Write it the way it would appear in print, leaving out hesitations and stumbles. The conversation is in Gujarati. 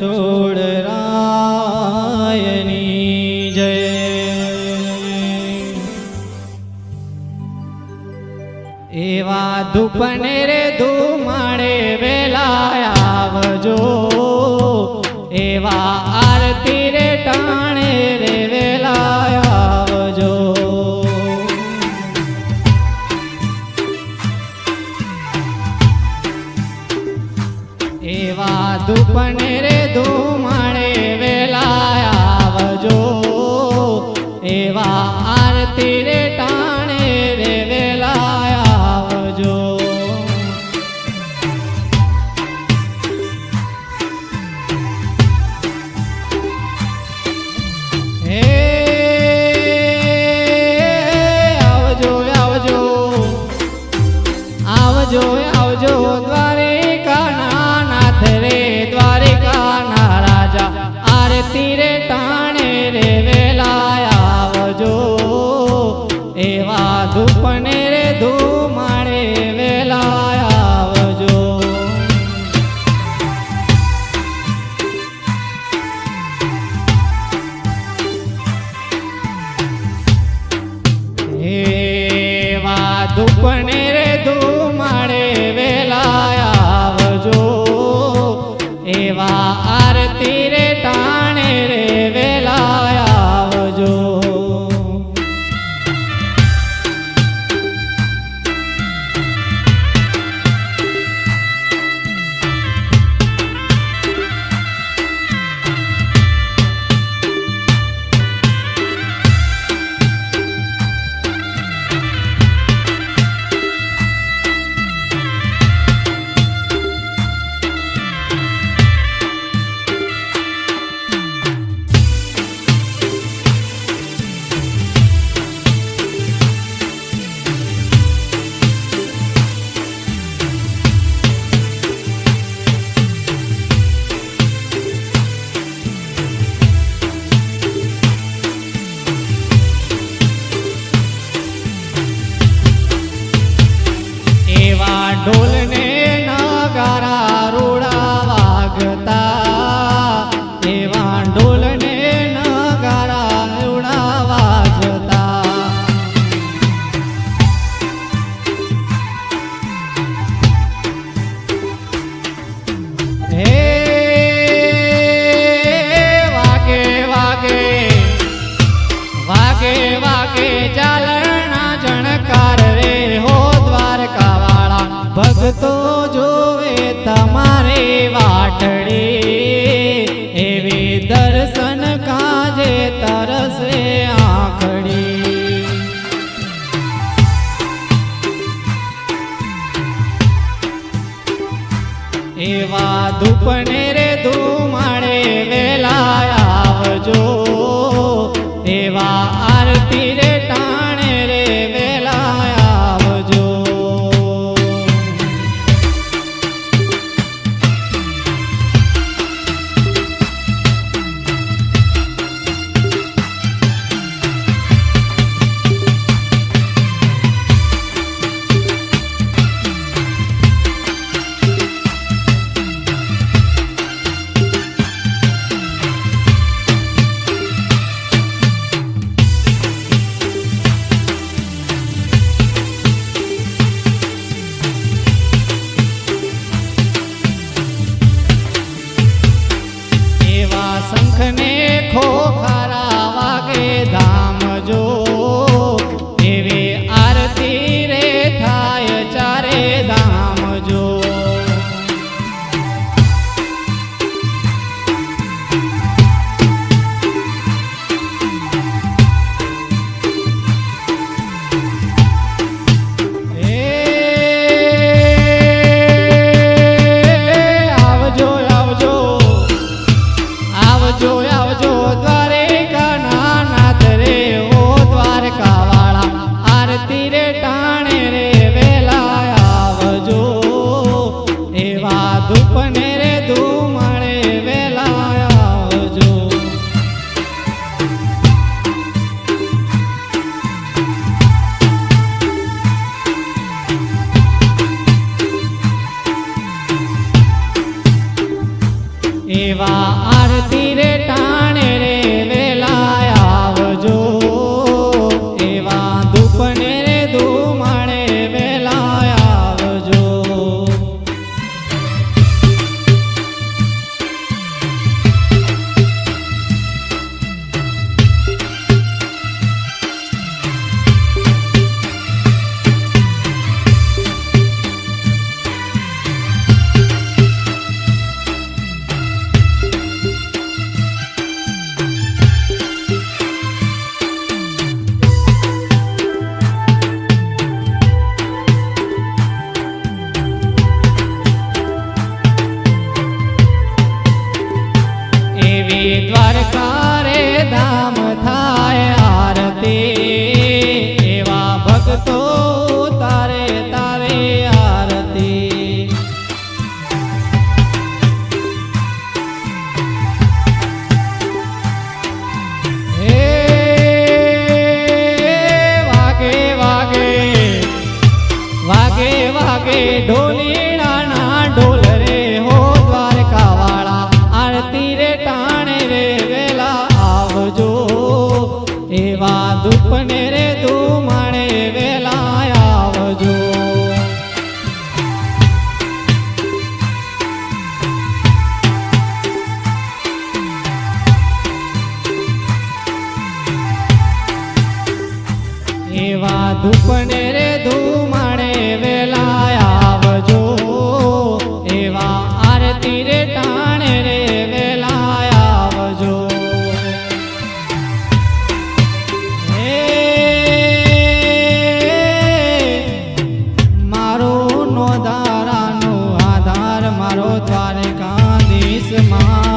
રણછોડરાયની જય. એવા ધૂપને રે ધુમાડે વેલા આવજો, એવા આરતી રે ટાણે રે વેલા આવજો. એવા ધૂપને રે ધુમાડે વેલા આવજો, એવા આરતી રે ટાણે રે વેલા આવજો. હે આવજો આવજો આવજો આવજો દ્વારિકાના નાથ રે, દ્વારિકાના રાજા આરતી રે ટાણે રે વેલા આવજો, એવા ધૂપને રે ધુમાડે વેલા આવજો. એવા ધૂપને રે ધુમાડે વેલા આવજો, એવા આરતી રે ટાણે રે વેલા આવજો. એવા ઢોલને નગારા રૂડા વાગતા, એવા ઢોલને નગારા રૂડા વાગતા. હે વાગે વાગે વાગે વાગે ચાલણા જણકાર રે હો, દ્વારકા વાળા ભક્તો જોવે તમારે વાટડી, એવી દર્શન કાજે તરસે આંખડી. એવા ધૂપને રે ધુમાડે વેલા આવજો, એવા આરતી રે ટાણે રે વેલા આવજો. શંખને ખોખારા વાગે ધામજો, એવી આરતી રે થાય ચારે ધામજો. આવજો આવજો આવજો આવજો દ્વારે એવા આરતી રે ટાણે રે વેલા આવજો એવા ધૂપને રે ધૂમાણે વેલા આવજો એવી દ્વારકા રે ધામ થાય આરતી એવા ભક્તો તારે તારે આરતી હે વાગે વાગે વાગે વાગે ઢોલીડાના ઢોલ રે હો દ્વારકા વાળા આરતી રે ટાણે રે વેલા આવજો એવા ધૂપને રે ધૂમાણે વેલા આવજો એવા ધૂપને રે ધૂમાણે વેલા આવજો એવા આરતી રે ટાણે રે વેલા આવજો હે મારો નોધારાનો આધાર મારો દ્વારકાધીશ માં